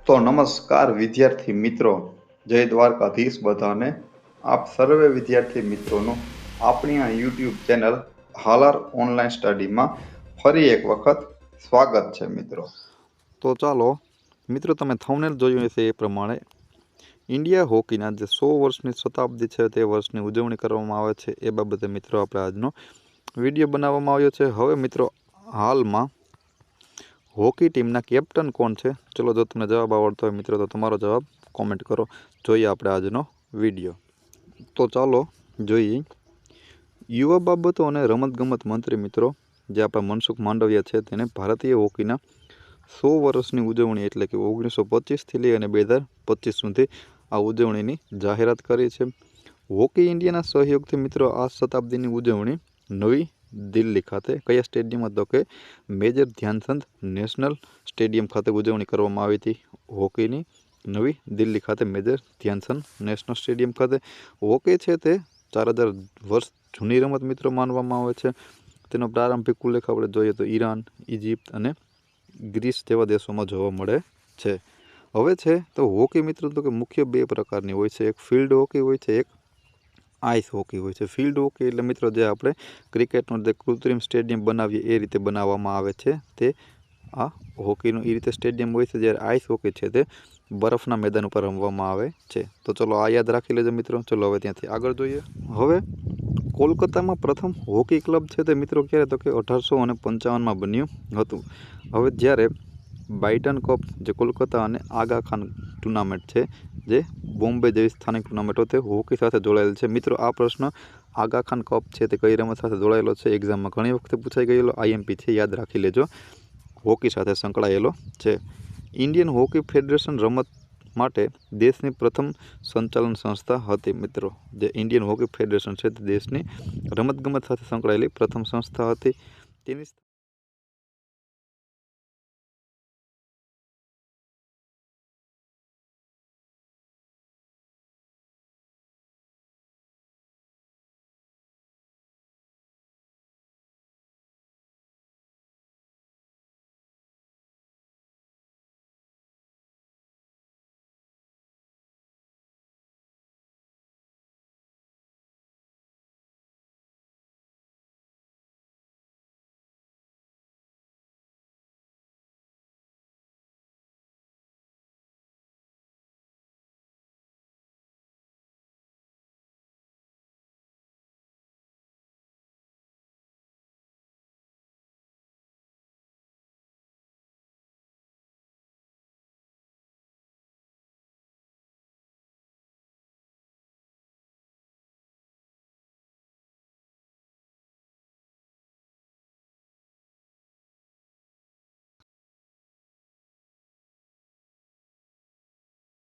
તો નમસ્કાર વિદ્યાર્થી મિત્રો, જય દ્વારકાધીશ બધાને. આપ સર્વે વિદ્યાર્થી મિત્રોનું આપણી આ યુટ્યુબ ચેનલ હાલાર ઓનલાઈન સ્ટડીમાં ફરી એક વખત સ્વાગત છે મિત્રો. તો ચાલો મિત્રો, તમે થંબનેલ જોયું હશે એ પ્રમાણે ઇન્ડિયા હોકીના જે 100 વર્ષની શતાબ્દી છે તે વર્ષની ઉજવણી કરવામાં આવે છે એ બાબતે મિત્રો આપણે આજનો વિડીયો બનાવવામાં આવ્યો છે. હવે મિત્રો, હાલમાં હોકી ટીમના કેપ્ટન કોણ છે? ચલો, જો તમને જવાબ આવડતો હોય મિત્રો તો તમારો જવાબ કોમેન્ટ કરો. જોઈએ આપણે આજનો વિડીયો. તો ચાલો જોઈએ. યુવા બાબતો અને રમતગમત મંત્રી મિત્રો જે આપણા મનસુખ માંડવિયા છે તેને ભારતીય હોકીના 100 વર્ષની ઉજવણી એટલે કે 1925થી લઈ અને 2025 સુધી આ ઉજવણીની જાહેરાત કરી છે. હોકી ઇન્ડિયાના સહયોગથી મિત્રો આ શતાબ્દીની ઉજવણી નવી દિલ્હી ખાતે કયા સ્ટેડિયમમાં, તો કે મેજર ધ્યાનચંદ નેશનલ સ્ટેડિયમ ખાતે ઉજવણી કરવામાં આવી હતી. હોકીની નવી દિલ્હી ખાતે મેજર ધ્યાનચંદ નેશનલ સ્ટેડિયમ ખાતે. હોકી છે તે 4000 વર્ષ જૂની રમત મિત્રો માનવામાં આવે છે. તેનો પ્રારંભિક ઉલ્લેખ આપણે જોઈએ તો ઈરાન, ઇજિપ્ત અને ગ્રીસ જેવા દેશોમાં જોવા મળે છે. હવે છે તો હોકી મિત્રો તો કે મુખ્ય બે પ્રકારની હોય છે. એક ફિલ્ડ હોકી હોય છે, એક આઈસ હોકી હોય છે. ફિલ્ડ હોકી એટલે મિત્રો જે આપણે ક્રિકેટનું જે કૃત્રિમ સ્ટેડિયમ બનાવીએ એ રીતે બનાવવામાં આવે છે, તે આ હોકીનું એ રીતે સ્ટેડિયમ હોય છે. જ્યારે આઈસ હોકી છે તે બરફના મેદાન ઉપર રમવામાં આવે છે. તો ચલો આ યાદ રાખી લેજો મિત્રો. ચલો હવે ત્યાંથી આગળ જોઈએ. હવે કોલકાતામાં પ્રથમ હોકી ક્લબ છે તે મિત્રો ક્યારે, તો કે 1855માં બન્યું હતું. હવે જ્યારે બાઇટન કપ જે કોલકાતા અને આગા ખાન ટુર્નામેન્ટ છે જે બોમ્બે જેવી સ્થાનિક ટુર્નામેન્ટો તે હોકી સાથે જોડાયેલ છે. મિત્રો આ પ્રશ્ન આગા ખાન કપ છે તે કઈ રમત સાથે જોડાયેલો છે એક્ઝામમાં ઘણી વખતે પૂછાઈ ગયેલો આઈએમપી છે, યાદ રાખી લેજો. હોકી સાથે સંકળાયેલો છે. ઇન્ડિયન હોકી ફેડરેશન રમત માટે દેશની પ્રથમ સંચાલન સંસ્થા હતી મિત્રો. જે ઇન્ડિયન હોકી ફેડરેશન છે તે દેશની રમતગમત સાથે સંકળાયેલી પ્રથમ સંસ્થા હતી. તેની